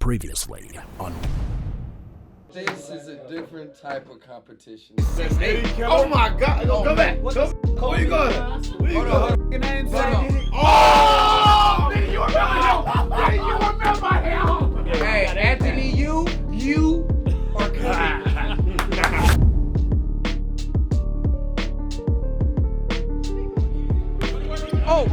Previously on. This is a different type of competition. Oh my God! Go back. Where you going? Where you going? Oh! Nigga, you remember him? Hey, Anthony, you are coming. Oh!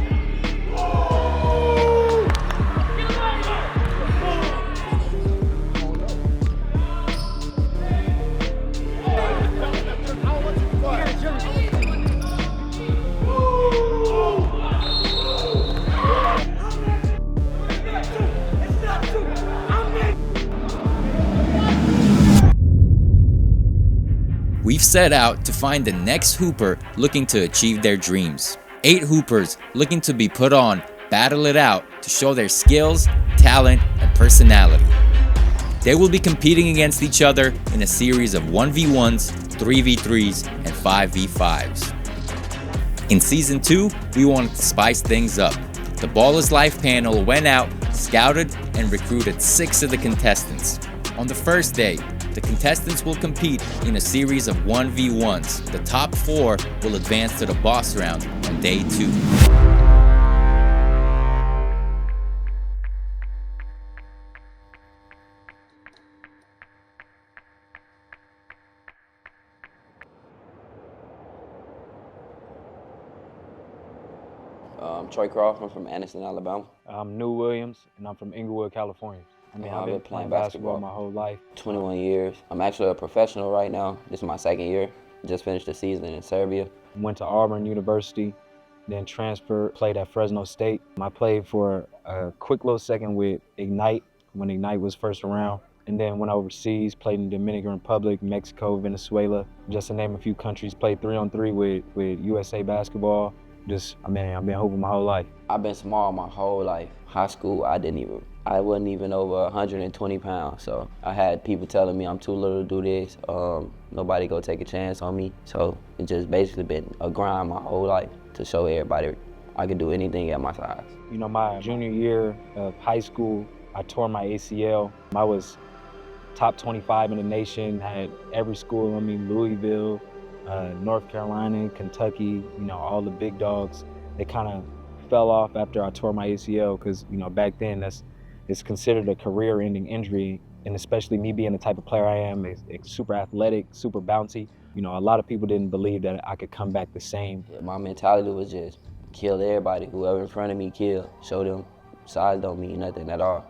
We've set out to find the next hooper looking to achieve their dreams. 8 hoopers looking to be put on, battle it out to show their skills, talent, and personality. They will be competing against each other in a series of 1v1s, 3v3s, and 5v5s. In Season 2, we wanted to spice things up. The Ballislife panel went out, scouted, and recruited 6 of the contestants. On the first day, the contestants will compete in a series of 1v1s. The top 4 will advance to the boss round on day 2. I'm Tray Croft. I'm from Anderson, Alabama. I'm New Williams, and I'm from Inglewood, California. I've been playing basketball my whole life. 21 years. I'm actually a professional right now. This is my 2nd year. Just finished the season in Serbia. Went to Auburn University, then transferred, played at Fresno State. I played for a quick little second with Ignite when Ignite was first around. And then went overseas, played in the Dominican Republic, Mexico, Venezuela, just to name a few countries. Played 3-on-3 with USA Basketball. I've been hooping my whole life. I've been small my whole life. High school, I wasn't even over 120 pounds. So I had people telling me I'm too little to do this. Nobody go take a chance on me. So it just basically been a grind my whole life to show everybody I could do anything at my size. You know, my junior year of high school, I tore my ACL. I was top 25 in the nation, had every school, Louisville, North Carolina, Kentucky, all the big dogs. They kind of fell off after I tore my ACL because, back then it's considered a career-ending injury, and especially me being the type of player I am, it's super athletic, super bouncy. A lot of people didn't believe that I could come back the same. My mentality was just kill everybody, whoever in front of me, kill. Show them size don't mean nothing at all.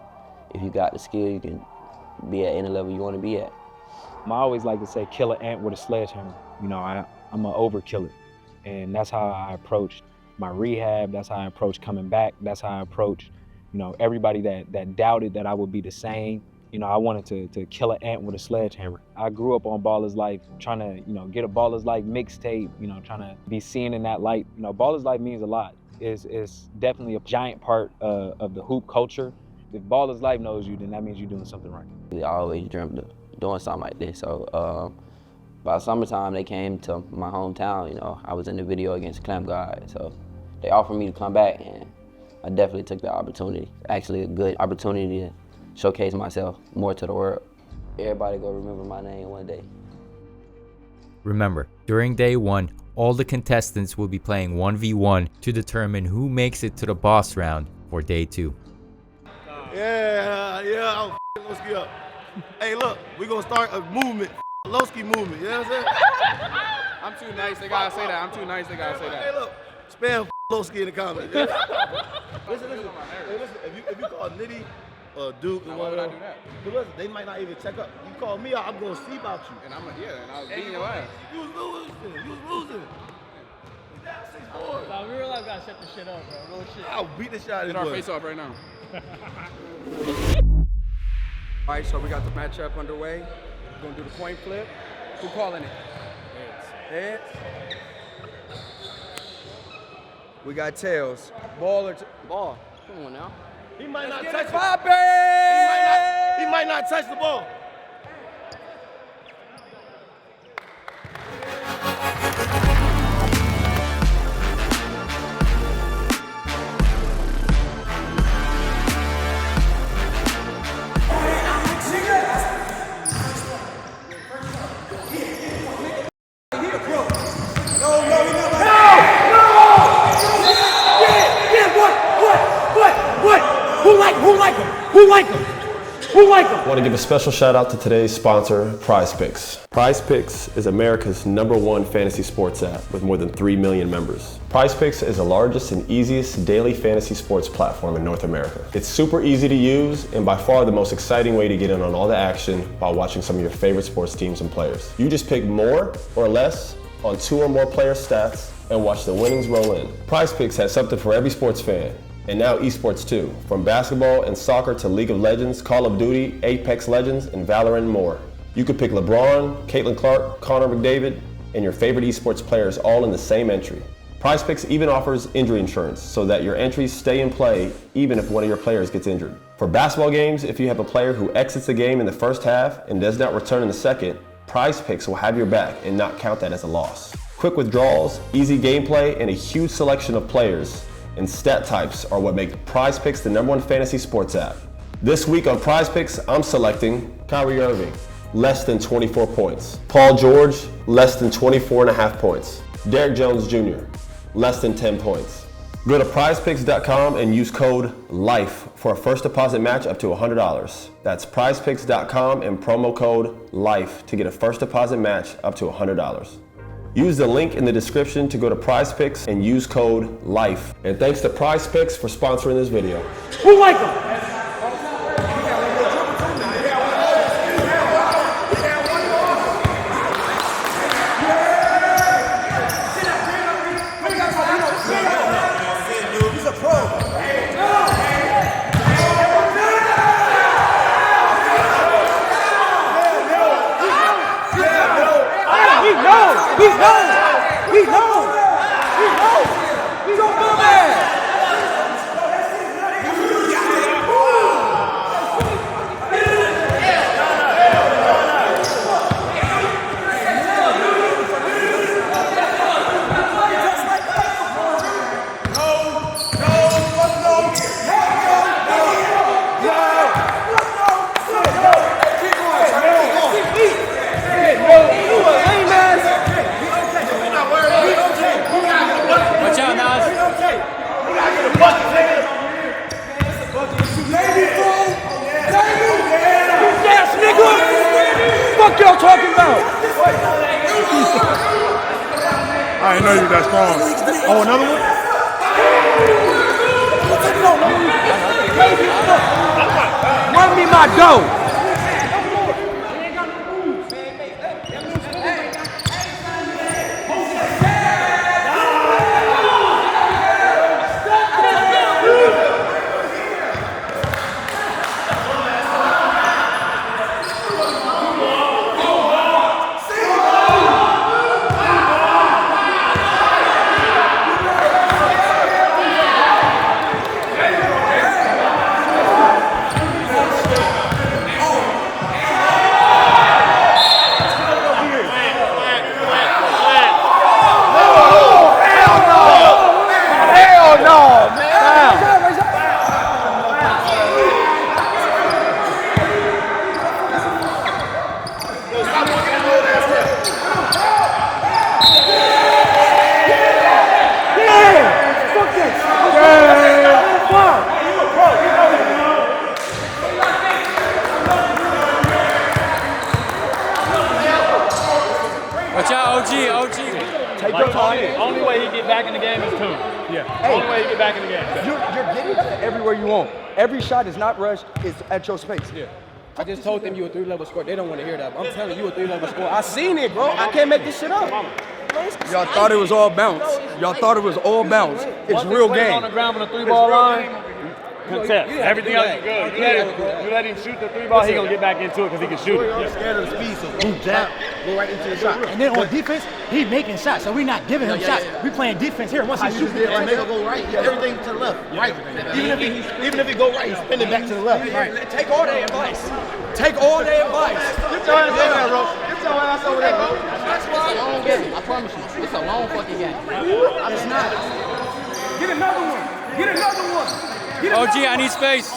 If you got the skill, you can be at any level you want to be at. I always like to say, kill an ant with a sledgehammer. I'm an overkiller, and that's how I approached my rehab. That's how I approached coming back. That's how I approached, everybody that doubted that I would be the same. I wanted to kill an ant with a sledgehammer. I grew up on Ballislife, trying to, get a Ballislife mixtape, trying to be seen in that light. Ballislife means a lot. It's definitely a giant part of the hoop culture. If Ballislife knows you, then that means you're doing something right. I always dreamt of doing something like this. So by summertime, they came to my hometown. I was in the video against Clamp Guard. So they offered me to come back, and I definitely took the opportunity. Actually, a good opportunity to showcase myself more to the world. Everybody gonna remember my name one day. Remember, during day 1, all the contestants will be playing 1v1 to determine who makes it to the boss round for day 2. Yeah, I'll Lowski up. Hey, look, we're gonna start a movement, Lowski movement, you know what I'm saying? I'm too nice, they gotta say that. Hey, look, spam Lowski in the comments. Listen. Hey, listen, if you call Nitty, Duke, and one of them, but listen, they might not even check up. You call me out, I'm gonna see about you. And I was beating your ass. You was losing. Nah, we real life gotta shut this shit up, bro. Real shit. I'll beat the shot Get out our of face off right now. All right, so we got the matchup underway. We're gonna do the coin flip. Who calling it? Heads. We got tails. Ball. Come on now. He might not Get touch it it. poppin'! He might not touch the ball. Who like him? Who like him? I want to give a special shout out to today's sponsor, Prize Picks. Prize Picks is America's #1 fantasy sports app with more than 3 million members. Prize Picks is the largest and easiest daily fantasy sports platform in North America. It's super easy to use and by far the most exciting way to get in on all the action while watching some of your favorite sports teams and players. You just pick more or less on 2 or more player stats and watch the winnings roll in. Prize Picks has something for every sports fan. And now esports too, from basketball and soccer to League of Legends, Call of Duty, Apex Legends, and Valorant and more. You could pick LeBron, Caitlin Clark, Connor McDavid, and your favorite esports players all in the same entry. Prize Picks even offers injury insurance so that your entries stay in play even if one of your players gets injured. For basketball games, if you have a player who exits the game in the first half and does not return in the second, Prize Picks will have your back and not count that as a loss. Quick withdrawals, easy gameplay, and a huge selection of players and stat types are what make Prize Picks the #1 fantasy sports app. This week on Prize Picks, I'm selecting Kyrie Irving, less than 24 points. Paul George, less than 24.5 points. Derrick Jones Jr., less than 10 points. Go to prizepicks.com and use code LIFE for a first deposit match up to $100. That's prizepicks.com and promo code LIFE to get a first deposit match up to $100. Use the link in the description to go to Prize Picks and use code LIFE. And thanks to Prize Picks for sponsoring this video. Who like him? We know. He's on the man. What y'all talking about? I didn't know you were that strong. Oh, another one? Run me my dough. Watch out, OG. Take your time. Only way he get back in the game is 2. Yeah. Hey, only way he get back in the game. You're getting to everywhere you want. Every shot is not rushed. It's at your space. Yeah. I just told them you a 3-level score. They don't want to hear that. But I'm telling you a 3-level score. I seen it, bro. I can't make this shit up. Y'all thought it was all bounce. Y'all thought it was all bounce. It's real game. On the ground on the 3-ball line. Contest. Everything else is good. You let him shoot the 3-ball, he gonna get back into it because he can shoot it. I'm scared of the speed, so boom, jab, go right into the shot. And then on defense, he making shots, so we're not giving him shots. We playing defense here. Once he shoots, Right, make it go right. Yeah, everything to the left. Right. Even if he go right, he's spinning back to the left. Right. Take all their advice. Take all their advice. Get your ass over there, bro. Get your ass over there, bro. It's a long game. I promise you. It's a long fucking game. It's not. Get another one. Get another one. OG, I need space.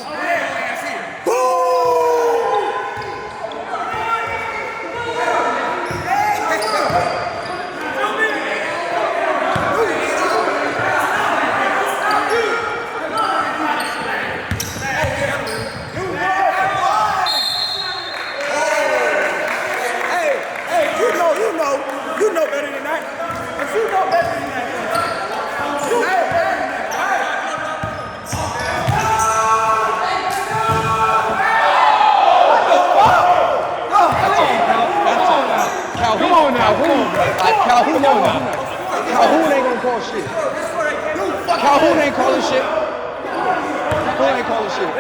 on now. Calhoun ain't gonna call shit. Calhoun ain't calling shit. Calhoun ain't calling shit.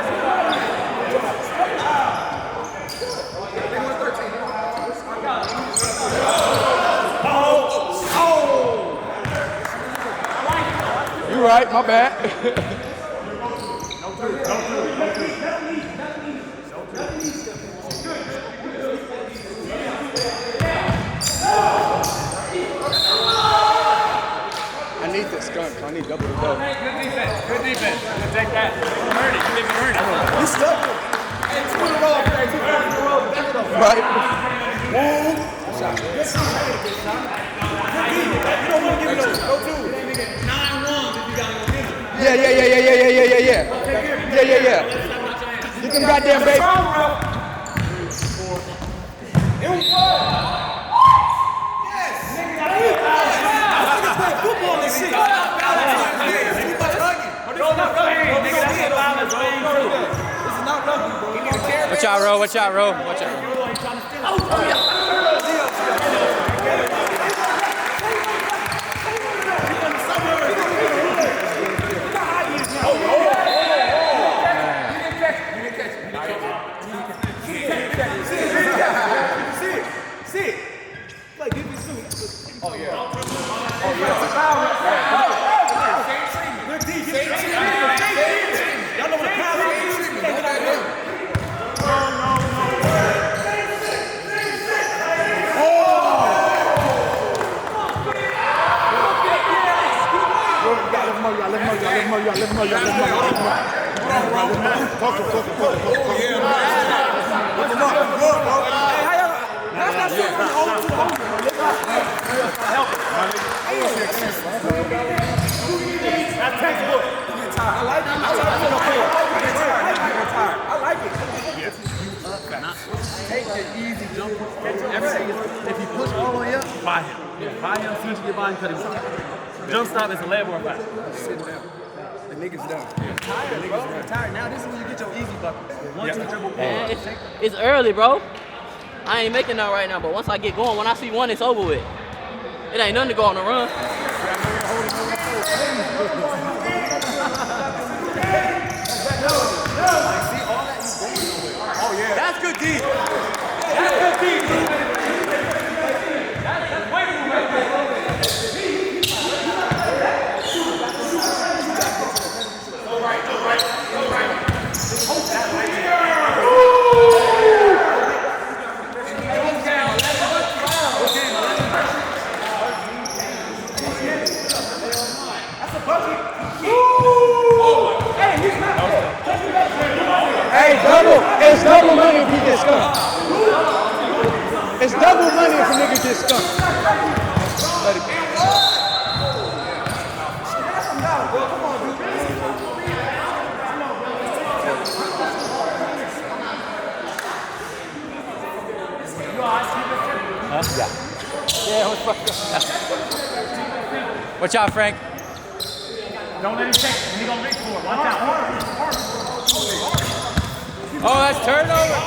You right, my bad. I need this skunk. I need double to go. Good defense. Good defense. Good take that. Earn it. You didn't earn it. You stuck. Hey, 2 in a row. Hey, 2 in a row. Back it up. Right. Good shot. You don't want to give it those. Go 2. 9-1 if you got to go get it. Yeah. Get them goddamn baby. Football and shit. Watch out, Ro. Watch out, Ro. Watch out, Ro. Take the easy jump. Everything is, if you push all the way up, buy him. Buy him, see what you're buying, cut him. Jump stop is a leg or a back. Sit down. The niggas done. Tired, bro. You're tired. Now this is when you get your easy bucket. 1-2 dribble pull. It's early, bro. I ain't making that right now, but once I get going, when I see one, it's over with. It ain't nothing to go on the run. That's good D. That's good D. Hey, it's double money if he gets skunked. It's double money if a nigga gets skunked. Let it go. Watch out, Frank. Don't let him take it. He's going to reach for it. Watch out. Oh, that's turnover.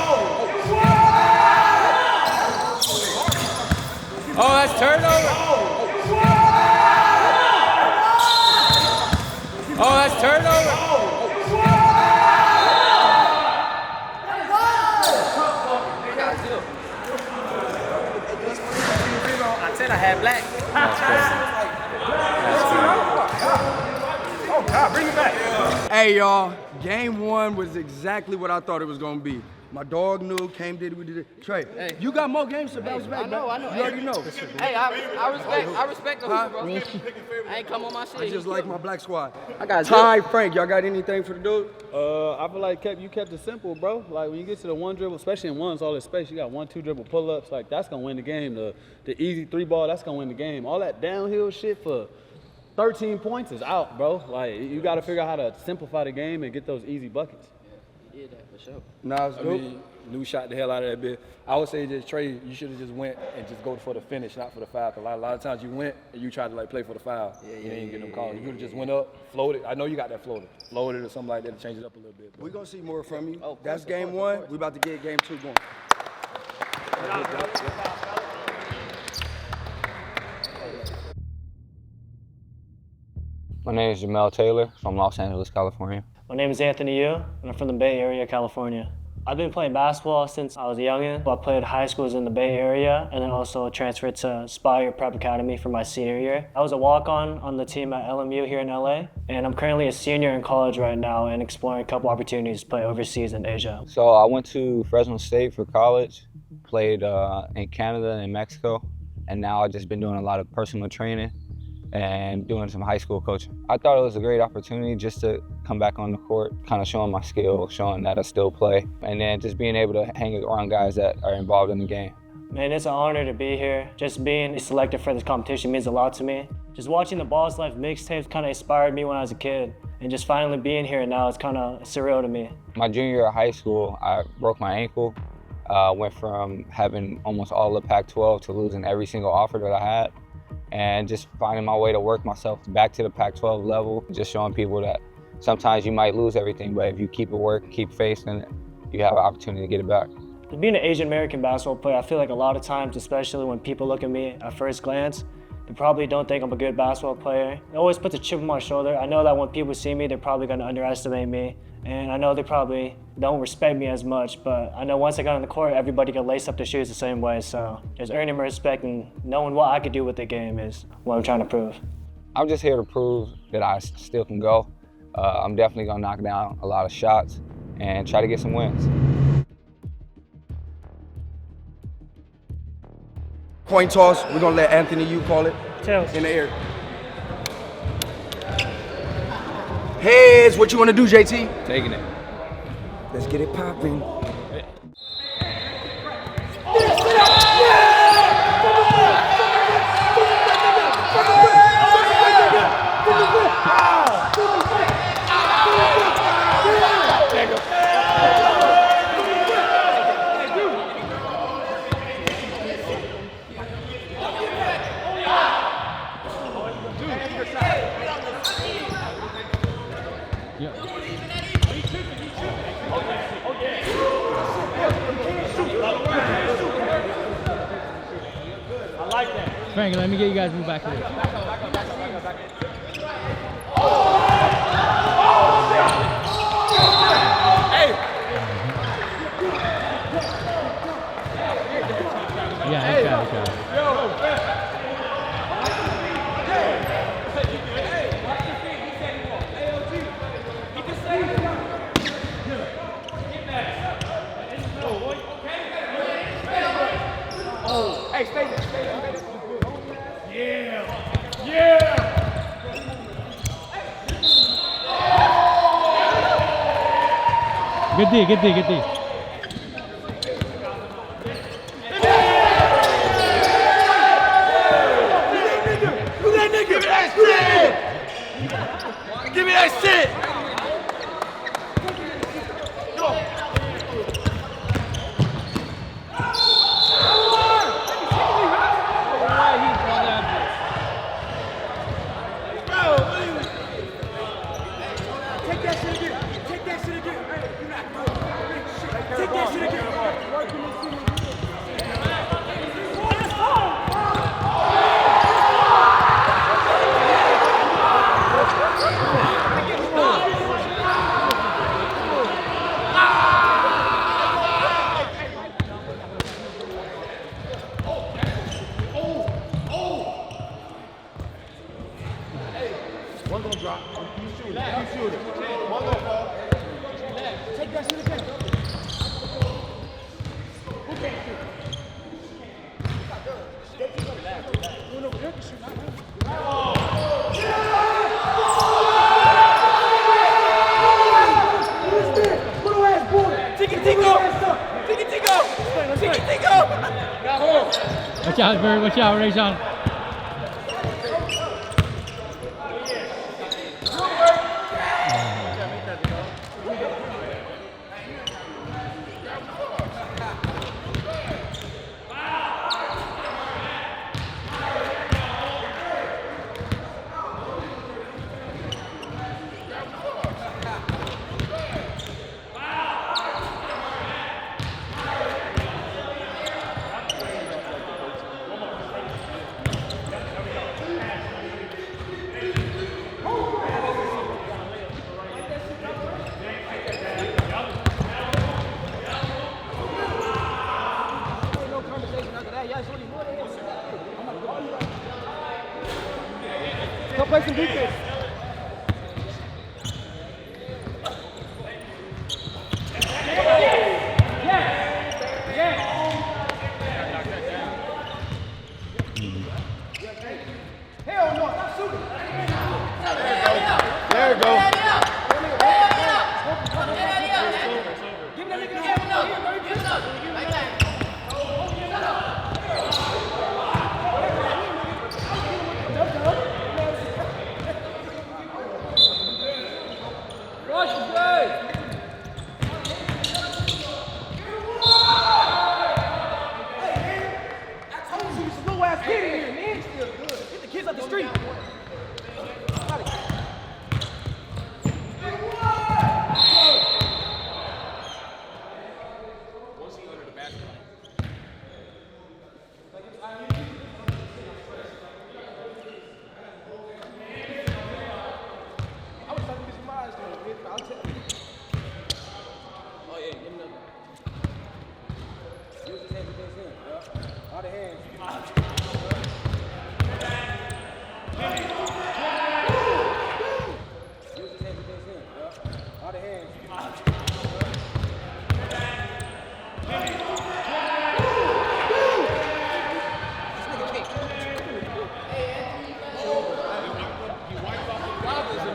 Oh, that's turnover. Oh, that's turnover. I said I had black. Oh, God, bring it back. Hey, y'all. Game 1 was exactly what I thought it was going to be. My dog knew, we did it. Trey, Hey. you got more games to bounce back. I know. You already know. Hey, I respect the hooper, bro. I ain't come on my shit. I just like my black squad. I got Ty, Frank, y'all got anything for the dude? I feel like you kept it simple, bro. Like when you get to the one dribble, especially in ones, all this space, you got 1-2 dribble pull-ups. Like that's gonna win the game. The easy 3-ball, that's gonna win the game. All that downhill shit for 13 points is out, bro. Like you got to figure out how to simplify the game and get those easy buckets. Yeah, that for sure. Nah, I mean, Lou shot the hell out of that bit. I would say just Trey, you should have just went and just go for the finish, not for the foul. Cause a lot of times you went and you tried to like play for the foul. You didn't get them calls. You could have just went up, floated. I know you got that floated or something like that to change it up a little bit. We're gonna see more from you. That's game 1. We about to get game 2 going. My name is Jamel Taylor from Los Angeles, California. My name is Anthony Yu, and I'm from the Bay Area, California. I've been playing basketball since I was a youngin'. I played high schools in the Bay Area and then also transferred to Spire Prep Academy for my senior year. I was a walk-on the team at LMU here in LA, and I'm currently a senior in college right now and exploring a couple opportunities to play overseas in Asia. So I went to Fresno State for college, played in Canada and Mexico, and now I've just been doing a lot of personal training and doing some high school coaching. I thought it was a great opportunity just to come back on the court, kind of showing my skill, showing that I still play, and then just being able to hang around guys that are involved in the game. Man, it's an honor to be here. Just being selected for this competition means a lot to me. Just watching the Ballislife mixtapes kind of inspired me when I was a kid, and just finally being here now, it's kind of surreal to me. My junior year of high school, I broke my ankle. Went from having almost all the Pac-12 to losing every single offer that I had, and just finding my way to work myself back to the Pac-12 level, just showing people that sometimes you might lose everything, but if you keep it working, keep facing it, you have an opportunity to get it back. Being an Asian American basketball player, I feel like a lot of times, especially when people look at me at first glance, they probably don't think I'm a good basketball player. It always puts a chip on my shoulder. I know that when people see me, they're probably going to underestimate me. And I know they probably don't respect me as much, but I know once I got on the court, everybody could lace up their shoes the same way. So just earning my respect and knowing what I could do with the game is what I'm trying to prove. I'm just here to prove that I still can go. I'm definitely going to knock down a lot of shots and try to get some wins. Coin toss, we're going to let Anthony Yu call it. Tails. In the air. Heads, what you want to do, JT? Taking it. Let's get it popping. Frank, let me get you guys move back here. Yeah, he's got it. Hey, stay there. Good D. Who that nigga? Give me that shit! Give me that shit! One gonna drop. You shoot it. One gonna fall. Take that shit again. Who can't shoot? Who over there can shoot? Watch out, Bird. Watch out, Rajon. play some defense. Hell no, stop shooting. There you go.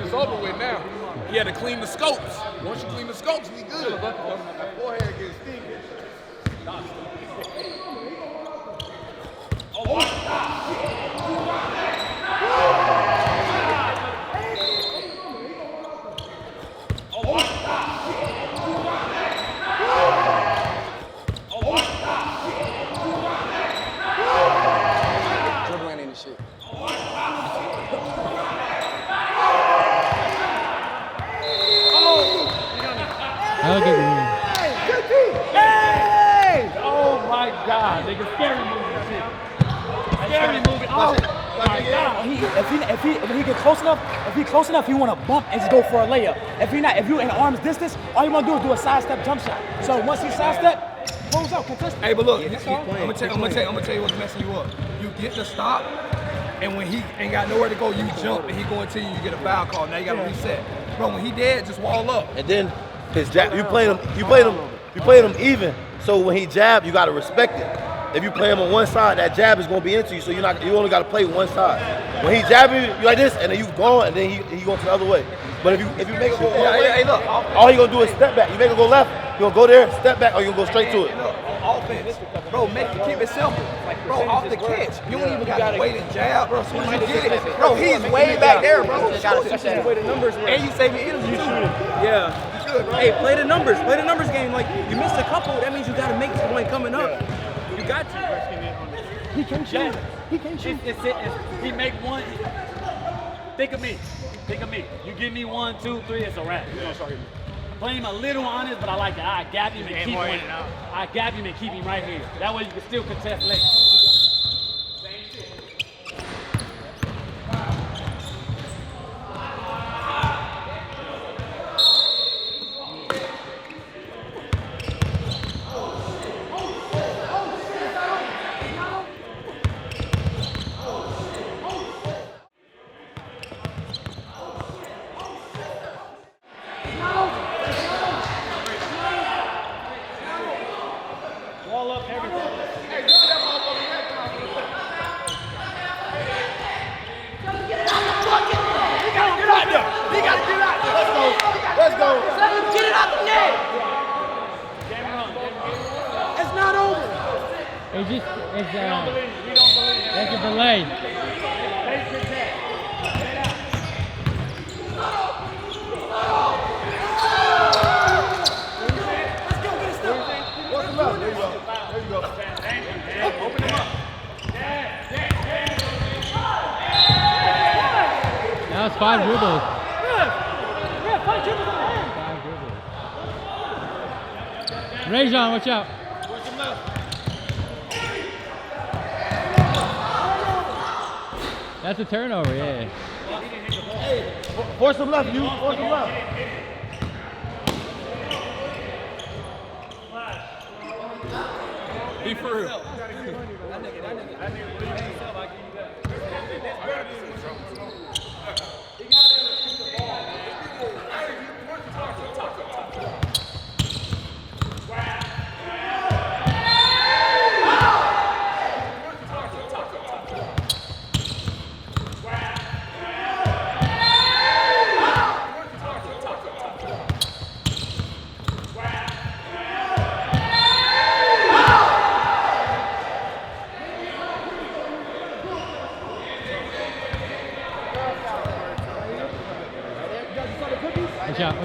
It's over with now. He had to clean the scopes. Once you clean the scopes, we good. That forehead gets stinky. Dribbling in the shit. That'll get me. Hey! Oh my God, nigga, scary movie shit. Scary movie. Oh my God. When he get close enough, he want to bump and just go for a layup. If you in arm's distance, all you want to do is do a sidestep jump shot. So once he sidestep, close out, contest. Hey, but look, I'm gonna tell you what's messing you up. You get the stop, and when he ain't got nowhere to go, you jump, and he going to you, you get a foul call. Now you got to reset. Bro, when he dead, just wall up. And then his jab, you played him even. So when he jab, you gotta respect it. If you play him on one side, that jab is gonna be into you. So you only gotta play one side. When he jab you like this, and then you gone, and then he going to the other way. But if you make it go all the way, hey, look, all he gonna do is step back. You make it go left, you gonna go there, step back, or you gonna go straight to it. Look, offense, bro, keep it simple. Bro, off the catch, you don't even gotta wait and jab, bro. As soon as you get it, bro, he's way back there, bro. The way the numbers were. And you save your energy. You shoot it. Yeah. Hey, play the numbers. Play the numbers game. Like, you missed a couple, that means you got to make this one coming up. You got to. He can shoot. He can shoot. He make one. Think of me. You give me 1, 2, 3, it's a wrap. Play him a little honest, but I like that. I gap him and keep him. I gap him and keep him right here. That way you can still contest late. Wall up everything. Let's go. Get it out the net. It's not over. It's a delay. Open him up. That was 5 dribbles. Yeah, 5 dribbles on the hand. 5 dribbles. Rajon, watch out. That's a turnover, yeah. Hey, force him left, you. Force him left. Be for real.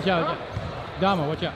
out. Dama, watch out.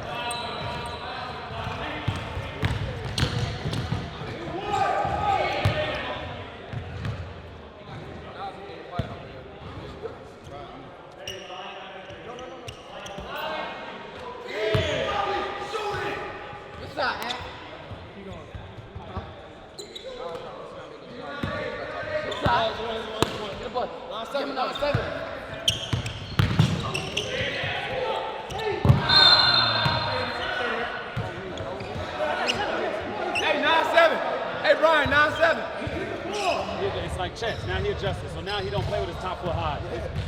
It's like chess. Now he adjusted. So now he don't play with his top foot high.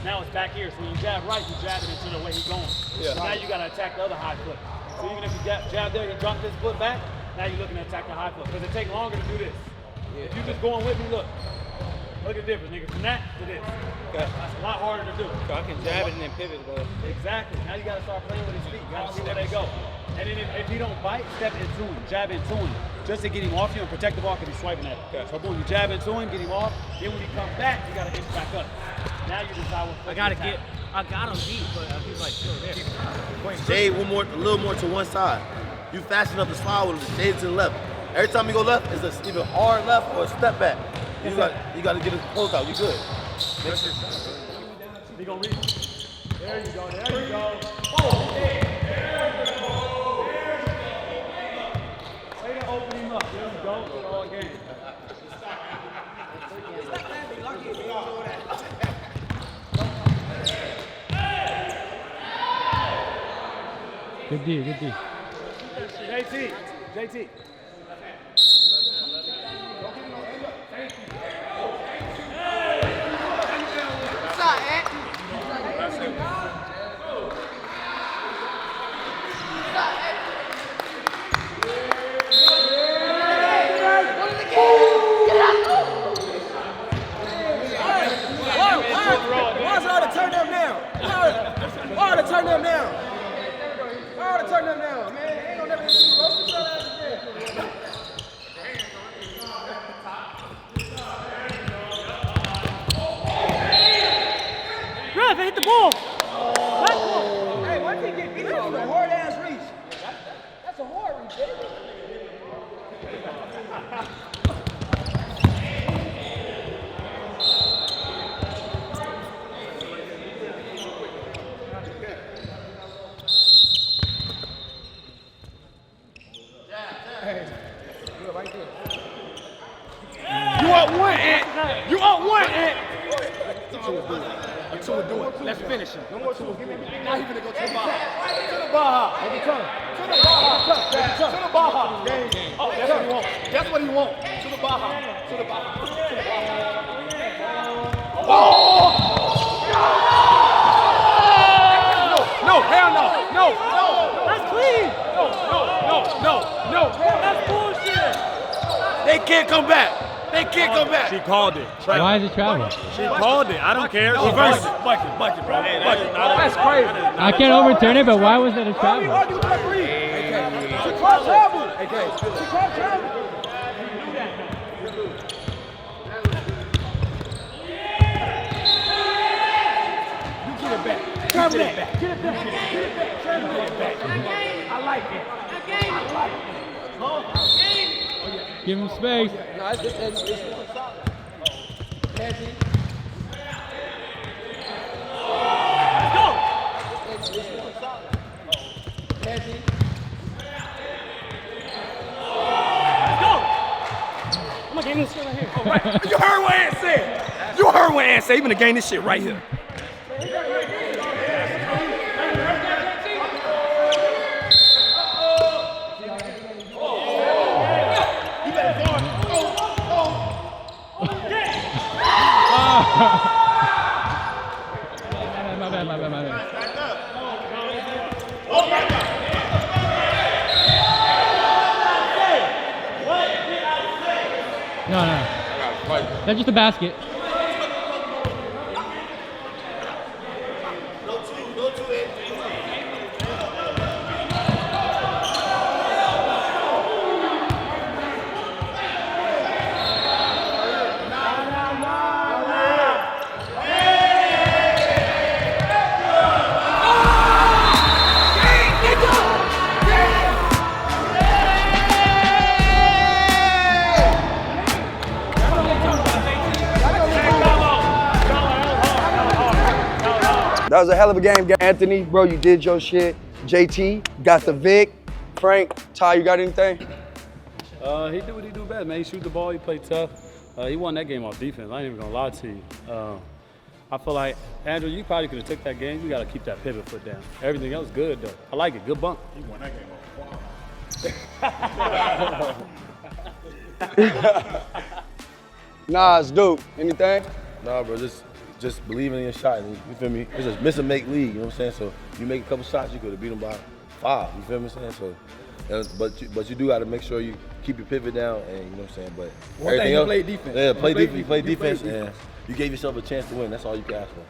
Now it's back here. So when you jab right, you jab it into the way he's going. Yeah. So now you got to attack the other high foot. So even if you jab there, he dropped his foot back, now you're looking to attack the high foot. Because it takes longer to do this. If you just going with me, look. Look at the difference, nigga. From that to this. Okay. That's a lot harder to do. So I can jab it and then pivot, bro. Exactly. Now you got to start playing with his feet. You got to see where they go. And then if he don't bite, step into him, jab into him. Just to get him off you and protect the ball because he's swiping at it. Okay. So boom, you jab into him, get him off. Then when he comes back, you got to inch back up. Now you decide what I got him deep, but he's like still there. Shade a little more to one side. You fast enough to slide with him, shade to the left. Every time you go left, it's either hard left or a step back. You got to get it close out. You good. He gonna reach. There you go. There you go. Oh, there you go. Way to open him up. There you go. It's all game. Good D, good D. JT. Ref, hit the ball. Hey, why did he get beat up? That's a hard ass reach. That's a hard reach, baby. You up one, Ant. You up one, Ant. Two do it. Let's finish him. No more two. Now he's gonna go to the Baja. To the Baja. To the Baja. To the Baja. Oh, that's what he wants. That's what he wants. To the Baja. To the Baja. To the Baja. Oh! No, hell no. No. That's clean. No. That's bullshit. They can't come back. They can't come back. She called it. Why is it travel? She called it. I don't care. She Bucket, first. bro. That's crazy. I can't overturn it, but why was that a travel? Argue with the referee. She called travel. She called travel. You get it back. Get it back. Get it back. I like it. Give him space. No, it's solid. Heavy. Let's go. It's solid. Heavy. Let's go. I'm gonna gain this shit right here. All right. You heard what Ant said. You heard what Ant said. You're gonna gain this shit right here. My bad. No. That's just a basket. That was a hell of a game, Anthony. Bro, you did your shit. JT, got the Vic. Frank, Ty, you got anything? He do what he do best, man. He shoot the ball, he play tough. He won that game off defense. I ain't even gonna lie to you. I feel like, Andrew, you probably could have took that game. You gotta keep that pivot foot down. Everything else good though. I like it, good bump. He won that game off. Nah, it's dope. Anything? Nah, bro, just believing in your shot. You feel me? It's a miss and make league, you know what I'm saying? So you make a couple shots, you could have beat them by 5, you feel me what I'm saying? So, but you do got to make sure you keep your pivot down, and you know what I'm saying? But One thing, you played defense. Yeah, play defense, and you gave yourself a chance to win. That's all you can ask for.